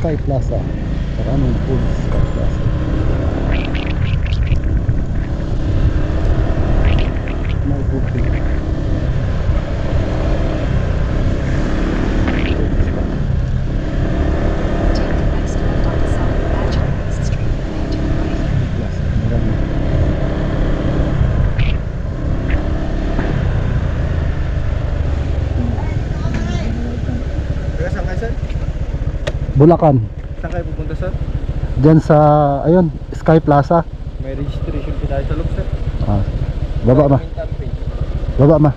Sky Plaza. Maraming food Sky Plaza. May booking. Bulacan. Saan kayo pupunta, sir? Diyan sa, ayun, Sky Plaza. May registration po tayo sa loob, sir. Ah, baba ma. Baba ma.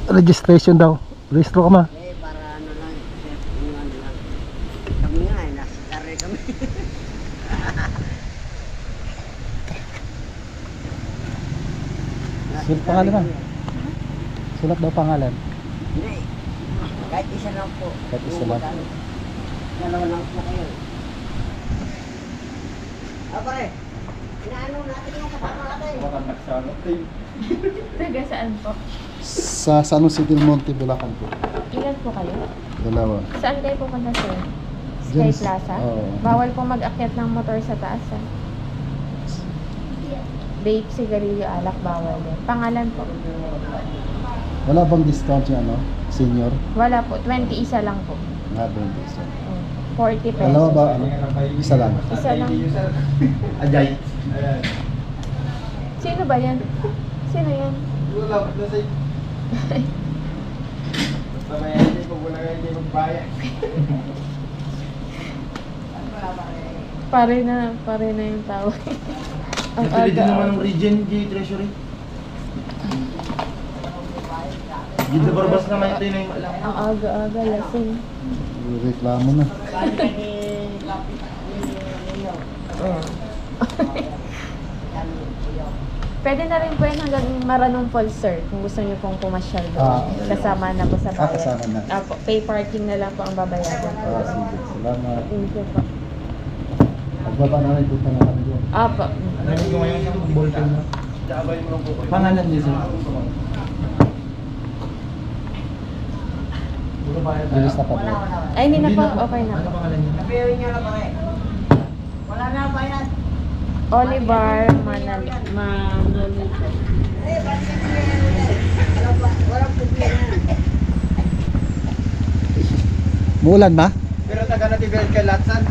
Registration daw. Registro ka ma. Eh, para ano lang, yung ano lang. Kami nga, nasa kare kami. Sulat pangalan ma. Sulat daw pangalan. Hindi. Kahit isa lang po. Kahit isa lang. Dalawa lang po kayo. Pare, inaano natin yung kasama natin. Taga saan po? Sa San Jose del Monte, Bulacan po. Ilan po kayo? Dalawa. Saan kayo pupunta, sir? Sky Diyan Plaza? oo. Bawal po mag-akyat ng motor sa taas, ha? Vape, sigarilyo, alak, bawal din. Pangalan po? Wala bang discount yung ano? Senior? Wala po. 20 isa lang po. Nga 20 isa. 40 pesos. Dalawa ba? Ano? Isa lang. Isa lang. Ajay. Sino ba yan? Sino yan? Wala, nasa Sabay, hindi po wala hindi magbayad. Pare na yung tawag. Ang Pwede din naman aga. ng Region G Treasury. Gita Barbas naman ito yung malang. Ang aga-aga, lasing. Reklamo na. Pwede na rin po yan hanggang Maranong Falls, sir. Kung gusto niyo pong pumasyal doon. Kasama na po sa bayan. Kasama na. Apo, pay parking na lang po ang babayaran po. Sige. Salamat. Thank you po. Pagbaba na rin, punta na kami doon. Apo. Narinig ko ngayon yung ballpen mo. Pangalan niya sir. Bilis na pa doon. Ay, hindi na po. Okay na Ano po. pangalan niya? Nabiyawi niya lang pare. Wala na ang bayad. Oliver Manal. Eh, bakit walang problema. Muulan ba? Pero taga na tibel kay Latsan.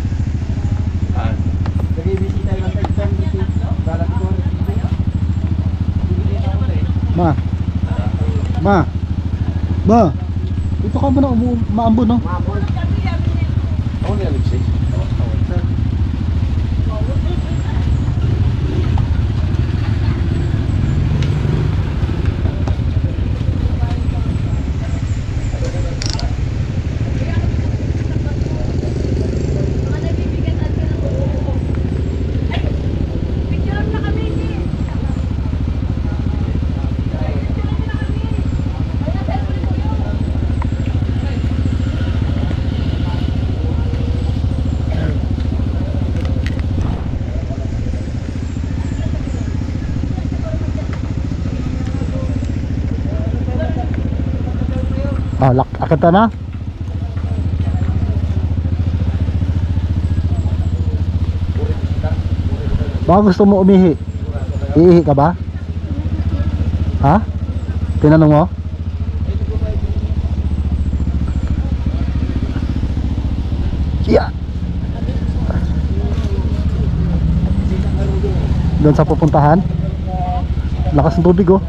Nag-ibisita yung tayo dito. Balat ko. Ma. Dito ka muna maambon, no? Mabon. Ako ni Alexis. Akita na? Baka gusto mo umihi? Iihi ka ba? Ha? Tinanong mo? Yeah. Doon sa pupuntahan? Lakas ng tubig, oh.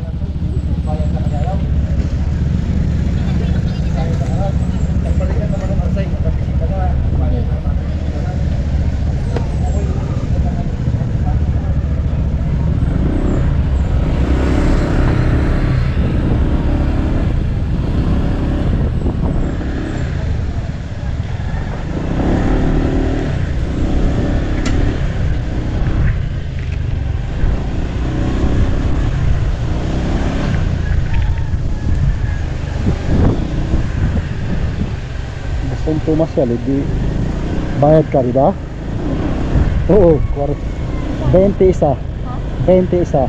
Kung pumasyal, di bayad ka, di ba? Oo, 20 isa. 20 isa.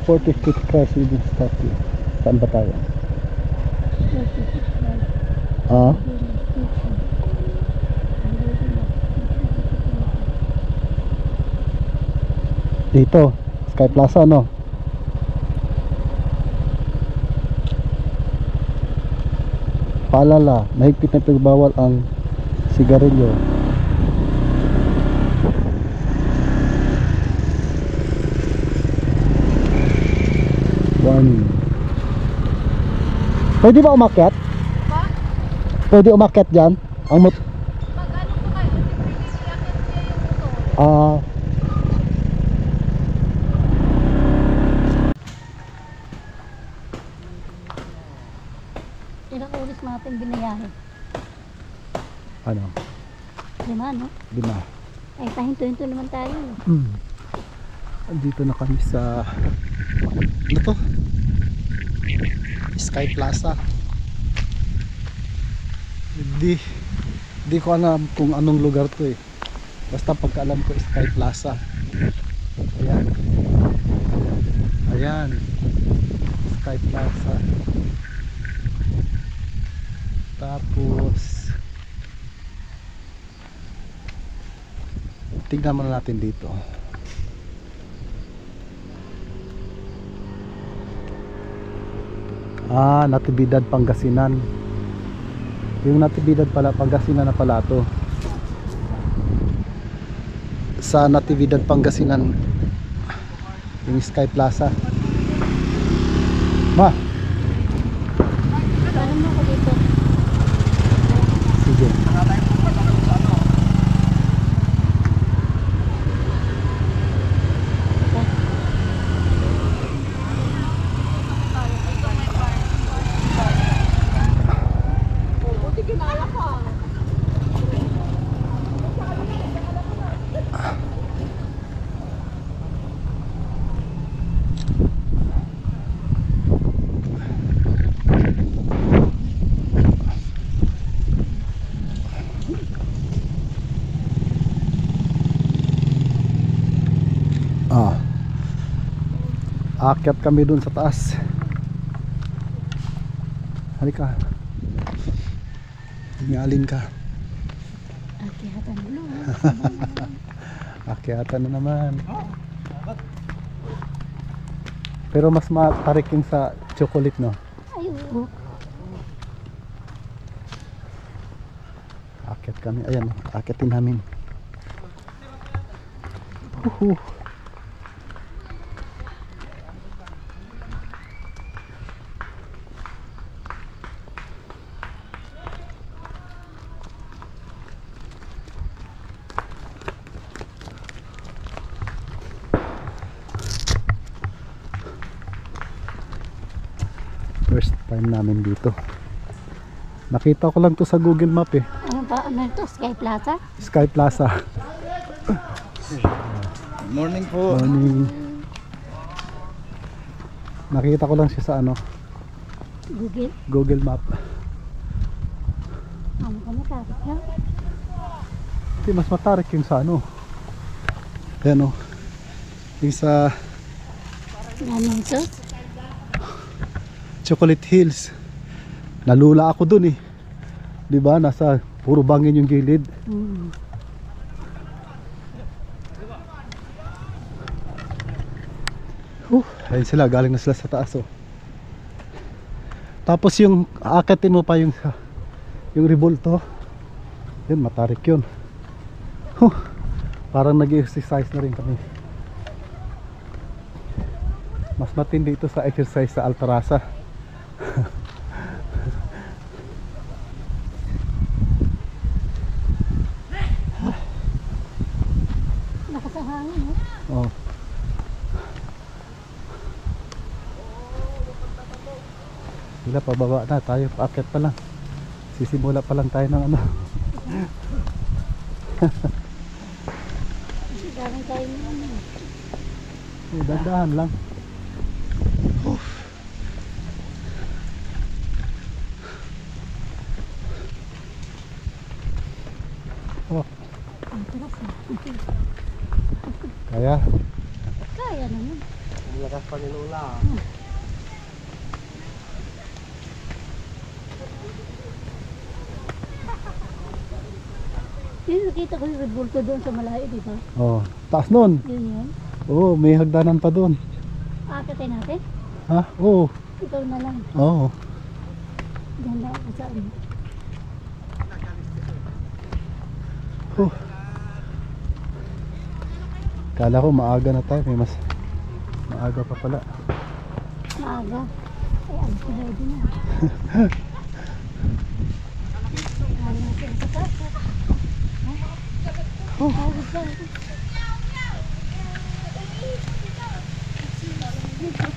45th President Statue. Saan ba tayo? Ah? Dito, Sky Plaza, no? Paalala, mahigpit na pagbawal ang sigarilyo. Warning. Pwede ba umakyat? Pa? Pwede umakyat dyan? Ang Mag ano po kayo? Piniliyakin niya yung motor. ah, Ilang oras natin binayahe? ano? 5, no? 5. Ay, pahinto-hinto naman tayo. Andito na kami sa ano to? Sky Plaza. Hindi ko alam kung anong lugar to eh. Basta pagkaalam ko Sky Plaza. Ayan. Ayan. Sky Plaza. Tapos tignan muna natin dito. Natividad Pangasinan. Yung Natividad pala Pangasinan na pala to. Sa Natividad Pangasinan yung Sky Plaza. Ma, Paano mo ako dito? sige. Aakyat kami dun sa taas. Halika. Tingalin ka. Akihatan mo. Akyatan na naman. Pero mas matarik yung sa chocolate, no? Ayun. Akyat kami. Ayan, akyatin namin. Uhu. First time namin dito. Nakita ko lang to sa Google Map eh. Ano ba? Ano ito? Sky Plaza? Sky Plaza. Morning po. Morning. Nakita ko lang siya sa ano, Google? Google Map. Ano ka matapos na? Hindi, mas matarik yung sa ano. Ayan o. Yung sa Ano ito? Chocolate Hills. Nalula ako dun eh. 'Di ba? Nasa puro bangin yung gilid. Ayun sila, galing na sila sa taas oh. Tapos yung aakatin mo pa yung revolto. Yun, matarik yun. Parang nag-exercise na rin kami. Mas matindi ito sa exercise sa Altarasa. Nakasahangin, no? Oh. Sila pababa na, tayo paakyat pa lang. Sisimula pa lang tayo ng ano. Galing tayo naman. Dandahan lang. Oh, Ang taras na. kaya Kaya naman. Lakas pa ni Lola. Yun, nakita ko yung rebulto doon sa malayo, di ba? Oh, taas nun. Yun yun. Oo, may hagdanan pa doon. Akitin natin. Ha? Oo. Ikaw na lang. Oo. Ganda ako sa ano. Oh. Kala ko maaga na tayo, may mas maaga pa pala. Maaga. Ay, alas ko ready na. Ano natin sa kasa? Oh, agad ba?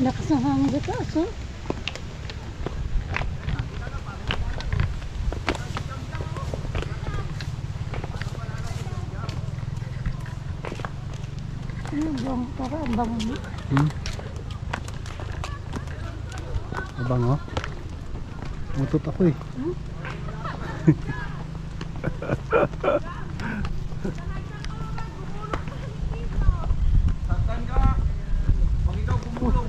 Lakas ng hangin sa taas, oh. Ano bang para ang bango mo? Abang oh. Mutot ako eh. Saktan ka. Pag ikaw pumulong.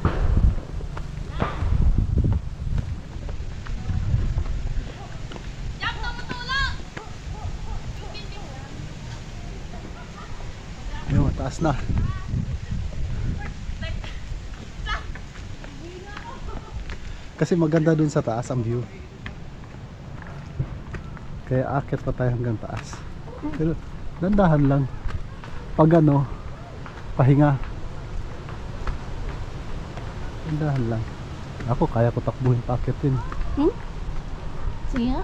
Ayun, mataas na. Kasi maganda dun sa taas ang view. Kaya akit pa tayo hanggang taas. Pero dandahan lang. Pag ano, pahinga. Dandahan lang. Ako kaya ko takbuhin pa akitin. Sige nga.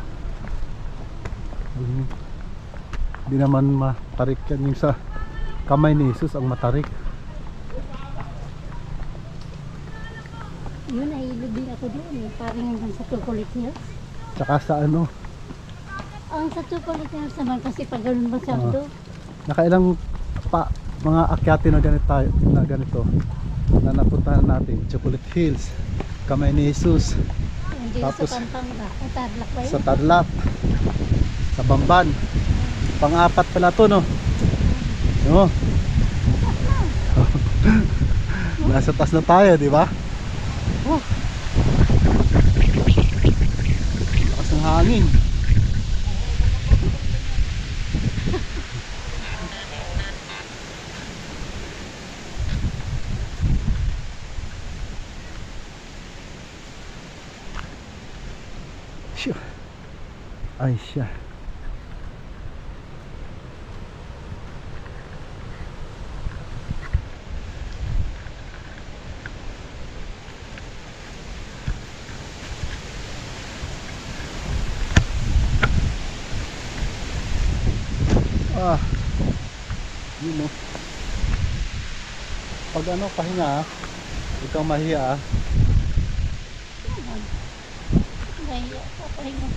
Hindi naman matarik yan. Yung sa kamay ni Jesus ang matarik. Yun, nahilog din ako doon eh. Parang hanggang sa Chocolate Hills. Tsaka sa ano, Ang sa Chocolate Hills naman kasi pag ganun masyado. nakailang pa mga akyatin na ganito tayo, na napuntahan natin. Chocolate Hills, kamay ni Jesus, Hindi tapos sa Pampanga. At Tarlac ba yun? sa Tarlac, sa Bamban. Pang-apat pala to, no? No? Nasa taas na tayo, di ba? Oh. Lakas ng hangin. Siya. Ay siya. Yun no. Pag ano, pahinga, huwag kang mahiya. Nahiya ka pahinga.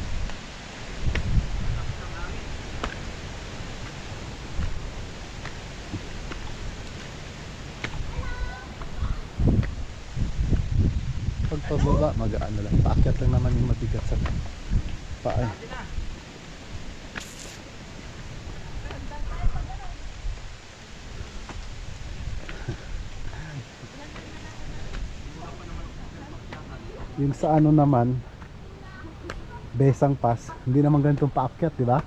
Pag pababa, magaan na lang. Paakyat lang naman yung mabigat sa paa. Yung sa ano naman, Besang Pass, hindi naman ganitong paakyat, di ba?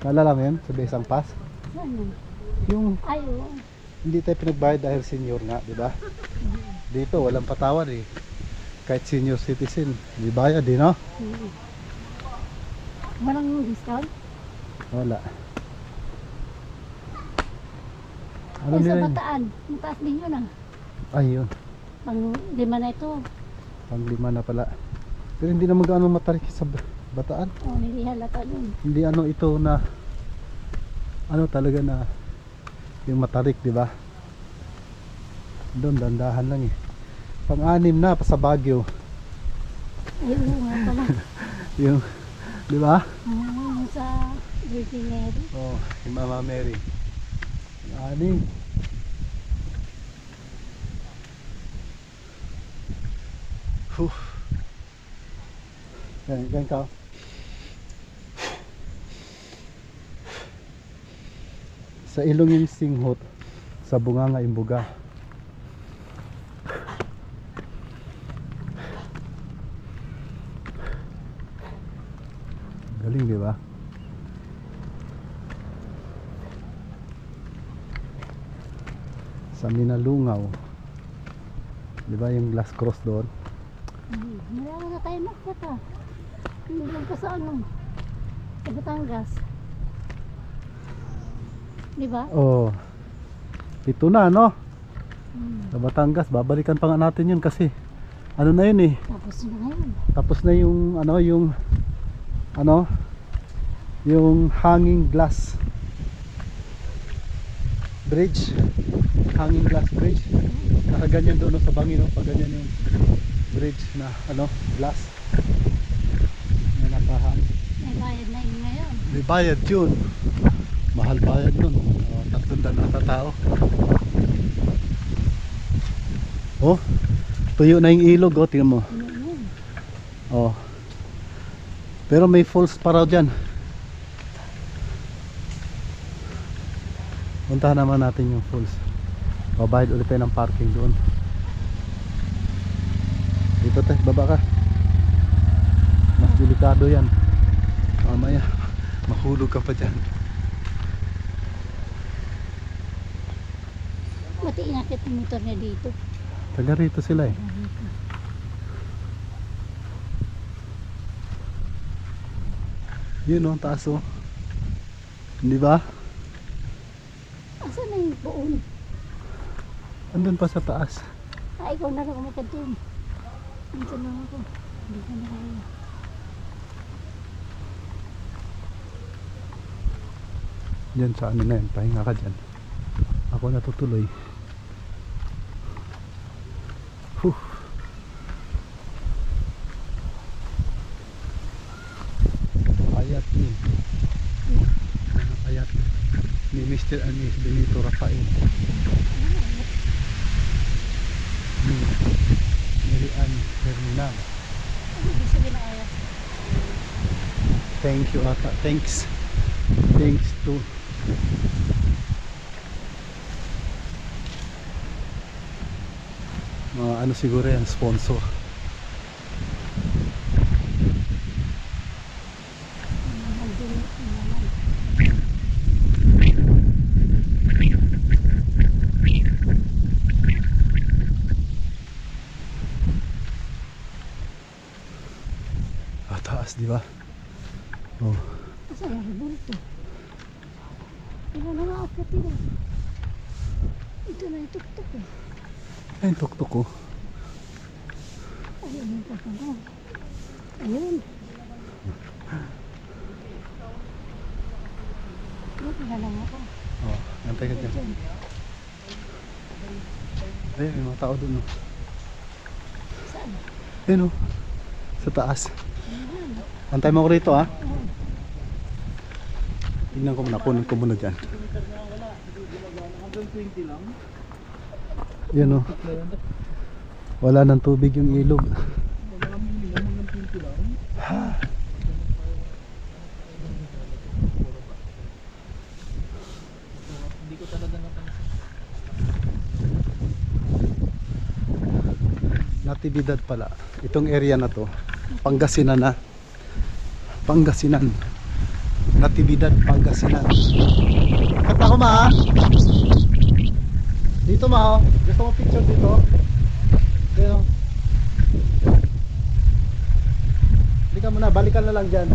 Naalala mo yun sa Besang Pass? Saan yun? Yung Ay, oo. hindi tayo pinagbayad dahil senior nga, di ba? Dito walang patawad eh. Kahit senior citizen, di bayad eh, no? Walang discount? Wala. Ano Ay, sa nila yun? Bataan. Mataas din yun ah. Ay, yun. Pang 5 na ito. Pang 5 na pala. Pero hindi naman gaano matarik sa Bataan. Oh, nilihalata yun. Hindi ano ito na ano talaga na yung matarik, di ba? Doon dandahan lang eh. Pang-anim na pa sa Baguio. Ay, oo nga pala. Yung, di ba? Yung sa Virgin Mary. Oh, yung Mama Mary. Pang-anim. Huh. Yan ka. Sa ilong yung singhot, sa Bunganga Imbuga. Galing, di ba? Sa Minalungaw. Di ba yung last cross doon? Marami na tayo nakita. Hindi lang pa sa ano. Sa Batangas. Di ba? Oh. Ito na, no? Hmm. Sa Batangas, babalikan pa nga natin yun kasi ano na yun eh. Tapos na ngayon. Tapos na yung yung hanging glass bridge. Hanging glass bridge. Nakaganyan doon no, sa bangi, no? Pag ganyan yung bridge na glass. Na nakahang. May bayad na yun ngayon. May bayad yun. Mahal bayad nun. 300 ata tao. Oh, tuyo na yung ilog, oh, tingnan mo. Yun. Oh. Pero may falls pa raw dyan. Puntahan naman natin yung falls. Babayad ulit tayo ng parking doon. Dito tayo, baba ka. Mas delikado yan. Mamaya, mahulog ka pa dyan. Mati inakit yung motor niya dito. Taga rito sila eh. Yun oh, taas oh. Hindi ba? Asan na yung poon? Andun pa sa taas. Ah, ikaw na lang umakad doon. Minsan lang ako. Hindi ka na kaya. Diyan sa ano na yan, pahinga ka dyan. Ako natutuloy. Huh. Ayat ni. Ayat ni Mr. Anis Benito Rafael. Ni Miriam Hernan. Ano ibig sabihin na ayat? Thank you ata. Thanks to mga ano siguro yan, sponsor. Taas, di ba? Oh. Asan yung bulto? Ito na nga akit ito. Ito na yung tuktok eh. Ay, tuktok ko. Ayun yung papagaw. Ayun. Dito na lang ako. Oh, antay ka dyan. Diyan. Ayun, may mga tao dun. Oh. Saan? Ayun oh. Sa taas. Antay mo ko rito, ha? Tingnan ko muna, kunin ko muna dyan. Yan oh. Wala ng tubig yung ilog. Natividad pala. Itong area na to, Pangasinan na. Pangasinan. Natividad, Pangasinan. Kata ko ma. Dito ma, oh. Gusto mo picture dito? Ayan oh. Balikan mo na, balikan na lang dyan.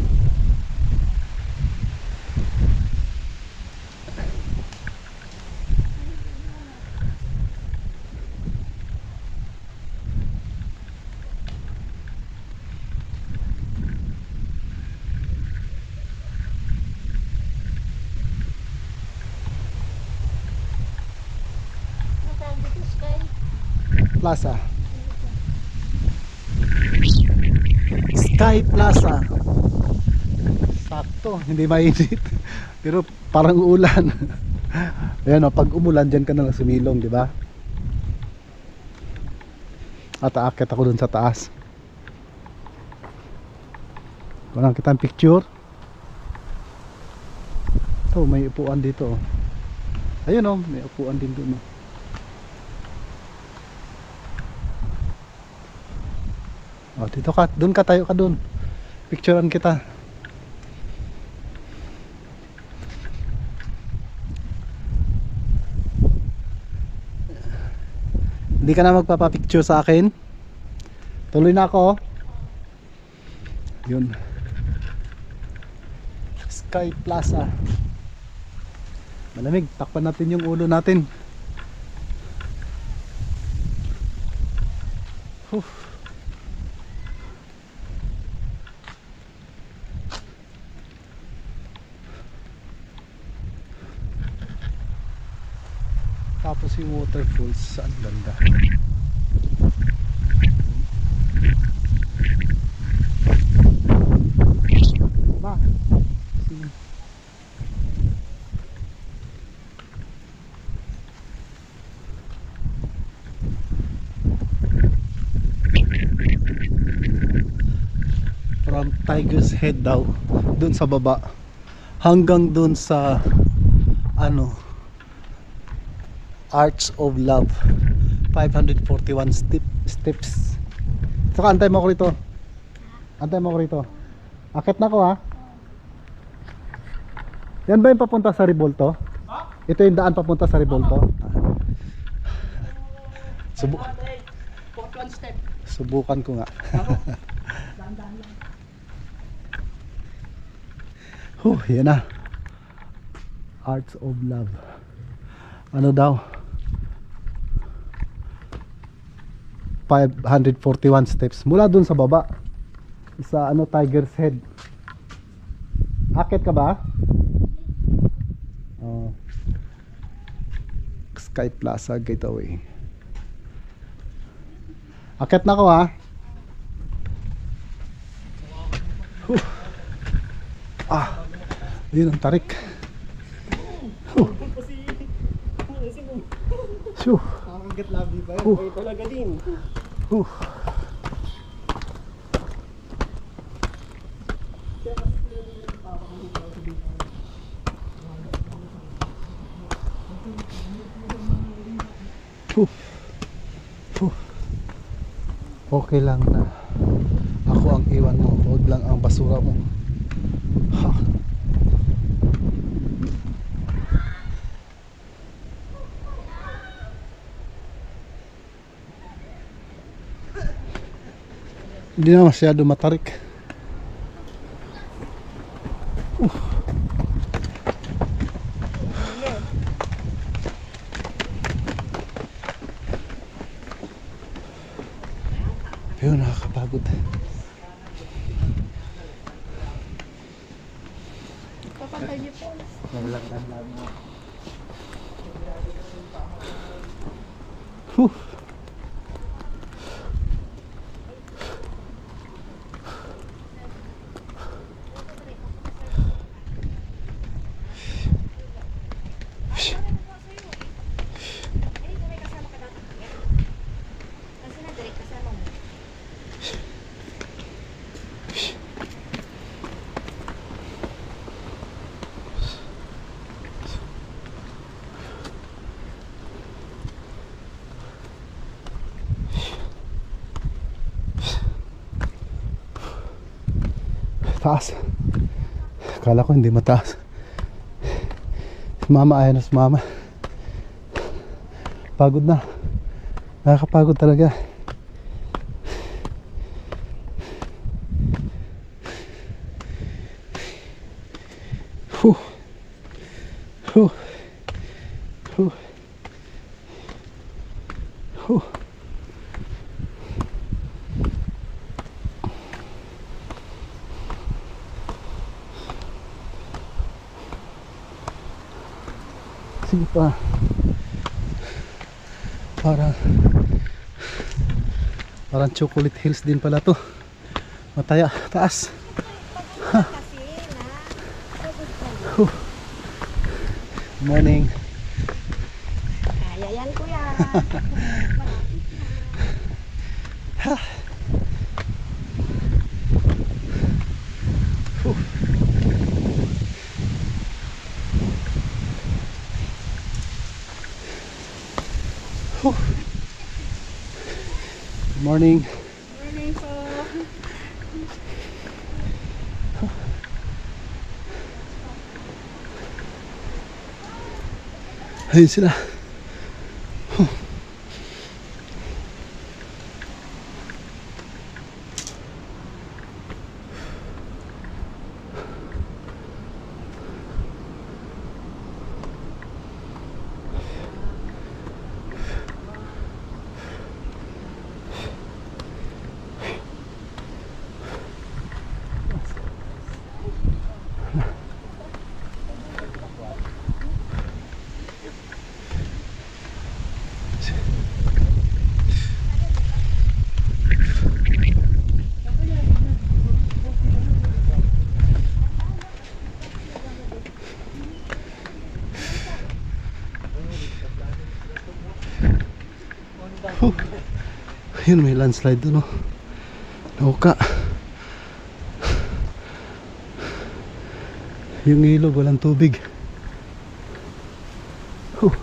Ano tawag dito? Sky? Plaza. Sky Plaza. Sakto, hindi mainit. Pero parang ulan. Ayan o, pag umulan dyan ka na lang sumilong, di ba? At aakyat ako dun sa taas. Walang kitang picture. Ito, may upuan dito. Ayun o, may upuan din dun. Oh, dito ka, doon ka, tayo ka doon. Picturean kita. Hindi ka na magpapapicture sa akin. Tuloy na ako. Yun. Sky Plaza. Malamig, takpan natin yung ulo natin. Whew. Tapos yung waterfalls, ang ganda. Ba? Sige. From Tiger's Head daw, dun sa baba hanggang dun sa ano, Arch of Love, 541 steps. Saka antay mo ko rito. Antay mo ko rito. Akit na ko ha. Yan ba yung papunta sa Ribolto? Ito yung daan papunta sa Ribolto? Subukan ko nga. Yan na. Arch of Love. Ano daw? 541 steps mula dun sa baba sa ano, Tiger's Head. Akit ka ba? Oh. Sky Plaza Gateway. Akit na ko ha. Yun ang tarik. Shoo. Nakakagat labi ba yun? Ay, talaga din. Okay lang na ako ang iwan mo, huwag lang ang basura mo. Ha. Hindi na masyado matarik. Pero nakakapagod. Papantay niyo po. Taas. Akala ko hindi mataas. Mama, ayaw na sumama. Pagod na. Nakakapagod talaga. Huh. Huh. Huh. Huh. Sige pa. Parang Chocolate Hills din pala to. Mataya, taas. Huh. Morning. Kaya yan, kuya. Morning. Morning po. Ayun sila. Yun, may landslide doon, oh. Nauka. Yung ilog, walang tubig. Huh.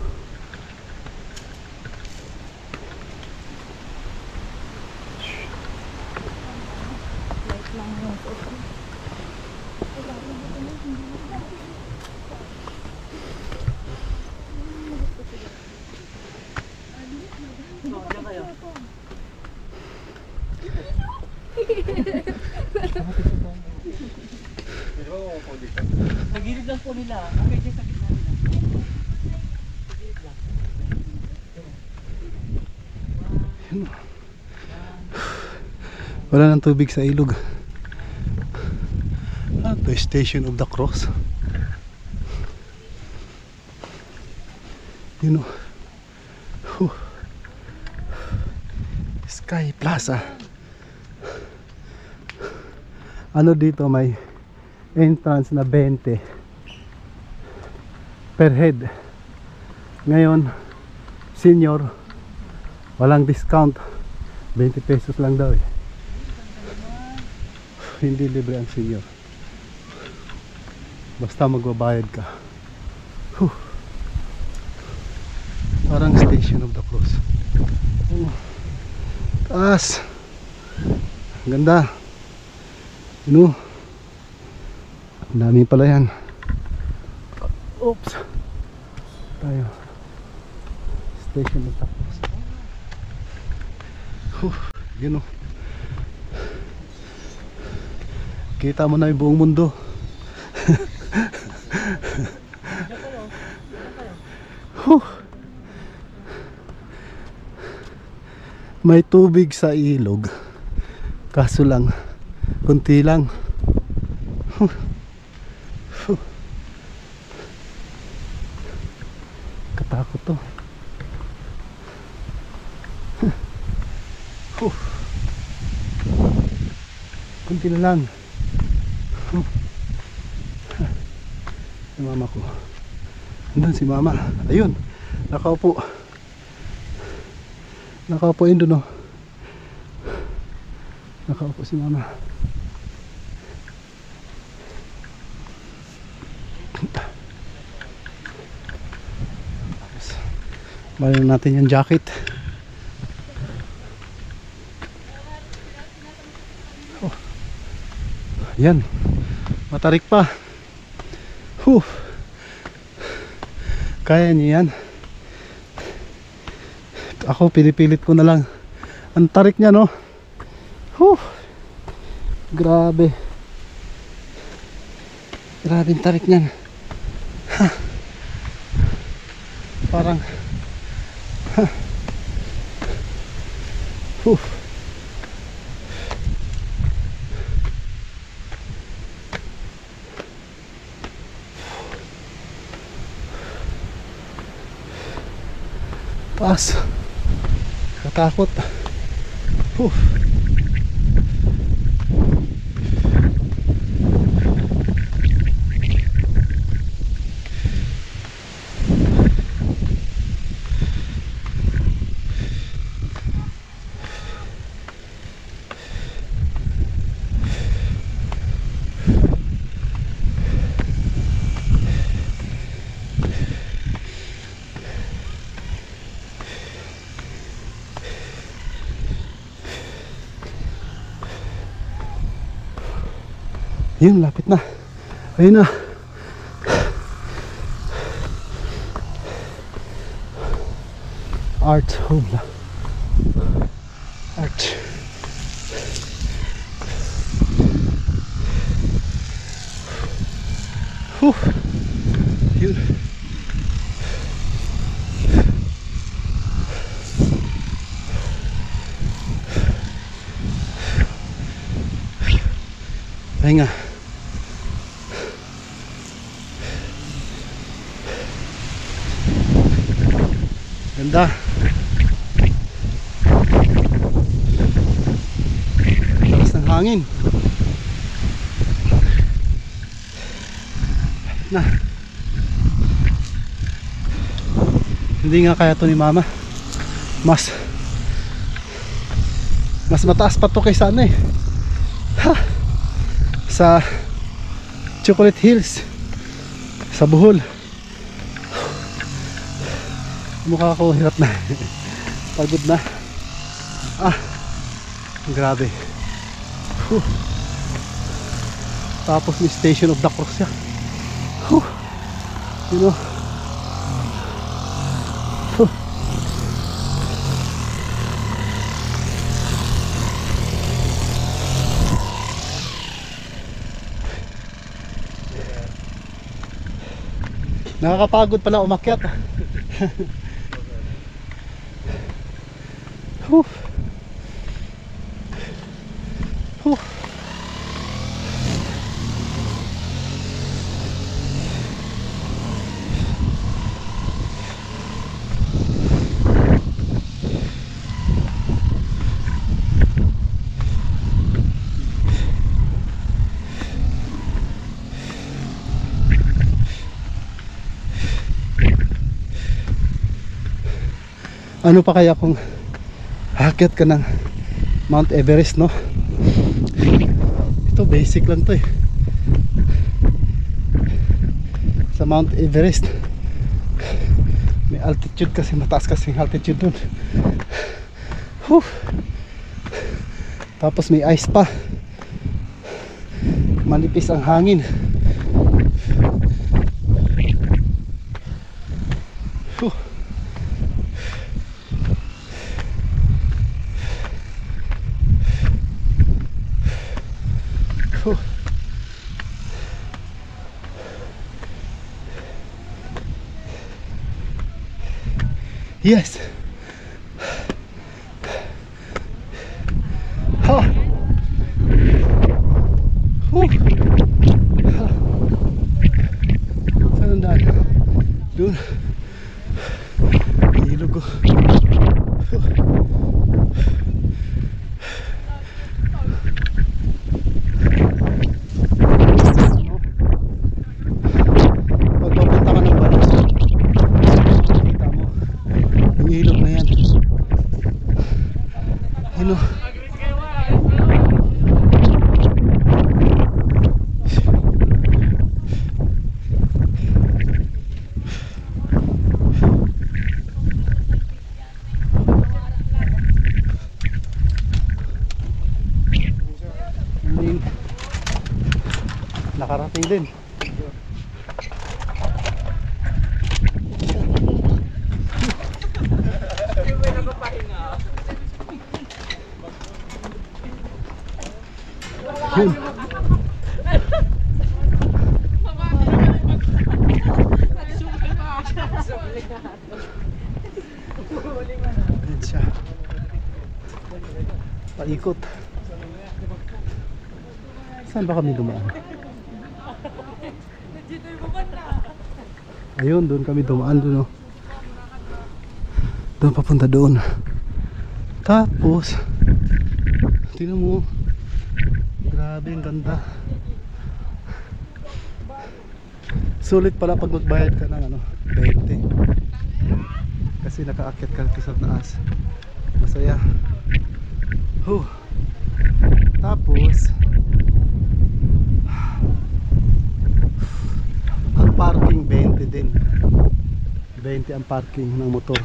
Sa gilid lang po nila. Okay, dyan sa gitna nila. Wala nang tubig sa ilog. The Station of the Cross. You know. Sky Plaza. Ano dito, may entrance na 20 per head. Ngayon, senior, walang discount. 20 pesos lang daw eh. Hindi libre ang senior. Basta magbabayad ka. Parang Station of the Cross. Taas. Ganda. Ang dami pala yan. Oops. Tayo. Station of the Cross. Yun o. Kita mo na yung buong mundo. May tubig sa ilog. Kaso lang, kunti lang. Katakot to. Kunti na lang. Si mama ko. Andun si mama. Ayun. Nakaupo. Nakaupo yun dun, oh. Nakaupo si mama. Tapos bayan natin yung jacket. Oh. Yan. Matarik pa. Kaya niya yan. Ako pinipilit ko na lang. Ang tarik niya, no? Grabe. Grabe ang tarik niyan. Parang taas. Katakot. Yun, lapit na. Ayun na. Art home lang. Art. Yun. Pahinga. Ganda. Lakas ng hangin. Na. Hindi nga kaya to ni mama. Mas mataas pa to kaysa ano eh. Ha? Sa Chocolate Hills sa Bohol. Mukha ko hirap na. Pagod na. Grabe. Tapos may Station of the Cross siya. You know. Nakakapagod pala umakyat. Ano pa kaya kung aakyat ka ng Mount Everest, no? Ito basic lang to eh. Sa Mount Everest may altitude kasi, mataas kasi yung altitude dun. Tapos may ice pa, manipis ang hangin. Yes. Ha. Saan ang daan? Doon. Ilog ko. Nakarating din. Yun. Ayan siya. Paikot. Saan ba kami dumaan? Ayun, doon kami dumaan doon, oh. Doon papunta doon. Tapos tingnan mo, grabe ang ganda. Sulit pala pag magbayad ka ng 20 kasi nakaakyat ka sa taas. Masaya. Tapos ang parking 20 din. 20 ang parking ng motor.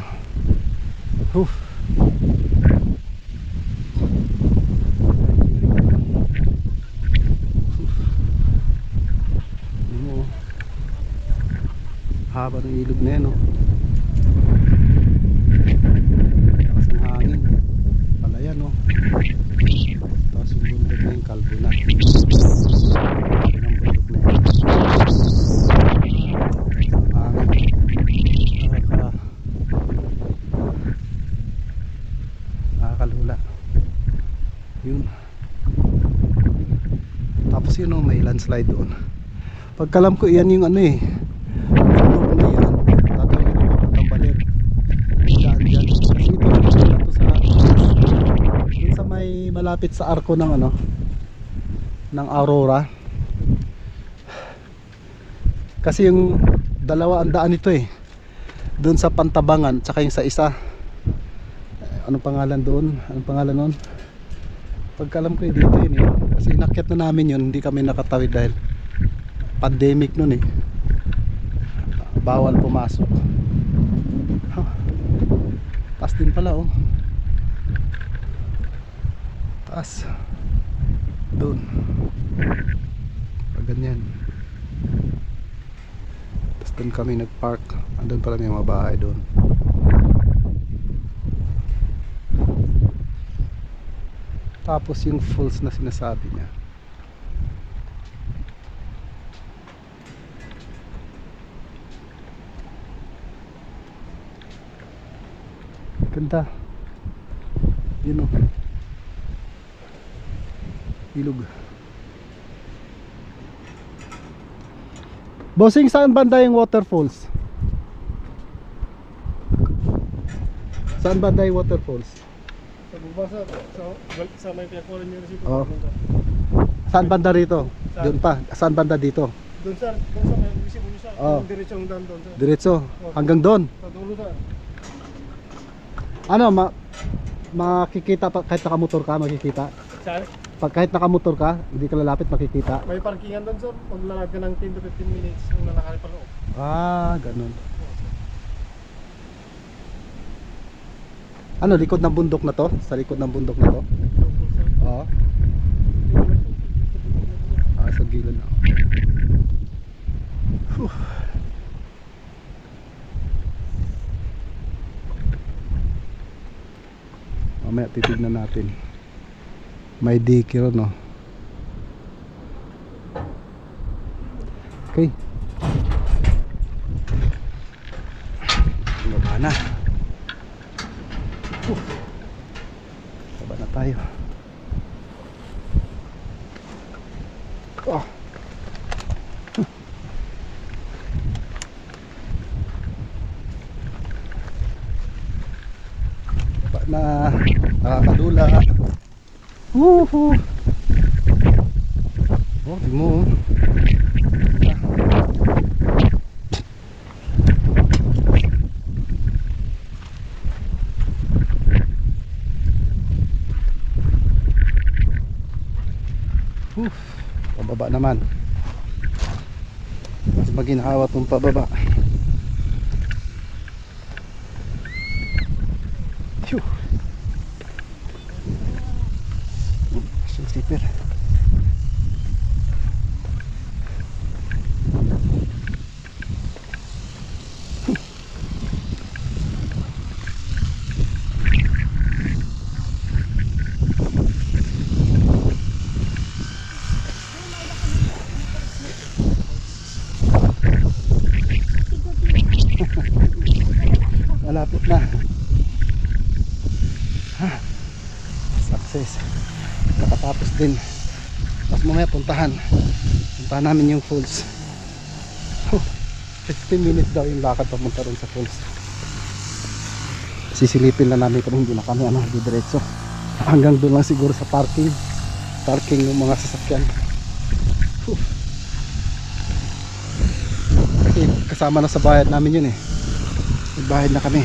Haba ng ilog na yan, oh. oh. Tapos yung bundok na yung kalbo na. Yung bundok na yun. Nakakalula. Yun. Tapos yun oh, may landslide doon. Pagkalam ko yan yung ano eh, bundok na yan, tatawagin na papuntang Baler. Daan dyan. Kasi ito na to sa dun sa may malapit sa arko ng ano, ng Aurora. Kasi yung dalawa ang daan ito eh, dun sa Pantabangan tsaka yung sa isa. Anong pangalan doon? Anong pangalan nun? Pagkalam ko eh, dito yun eh. Kasi inakyat na namin yun, hindi kami nakatawid dahil pandemic nun eh, bawal pumasok. Taas din pala oh, taas doon pag ganyan. Tapos doon kami nagpark, andun pala may mga bahay doon. Tapos yung falls na sinasabi niya, ganda. Yun o, ilog. Bossing, saan banda yung waterfalls? Saan banda yung waterfalls? Sa bubasa, sa may pinagkuhan niyo na Oo. Saan banda rito? Doon pa. Saan banda dito? Doon sa may isip mo sa Oo. diretsong doon sa. Diretso hanggang doon. Sa dulo sa. Ano, makikita pa kahit nakamotor ka, makikita. Saan? Pag kahit nakamotor ka, hindi ka lalapit, makikita. May parkingan doon sir. Maglalagay ka ng 10 to 15 minutes kung lalakari pa loob. Ah, ganun. Ano, likod ng bundok na to? Sa likod ng bundok na to? Oo. Ah, sa gilid na. Whew. Mamaya titignan natin. May dikir no. Okay. Baba na. Baba na tayo. Oh. Baba na. Nakakadula. Woohoo. Oh, di mo. Pababa naman. Mas maginhawa tong pababa. Phew. Super. Malapit na. Success. Nakatapos din. Tapos mamaya puntahan namin yung falls. 15 minutes daw yung lakad papunta rin sa falls. Sisilipin lang namin kung hindi na kami didiretso. Hanggang doon lang siguro sa parking ng mga sasakyan. Kasi kasama na sa bayad namin yun eh. May bayad na kami.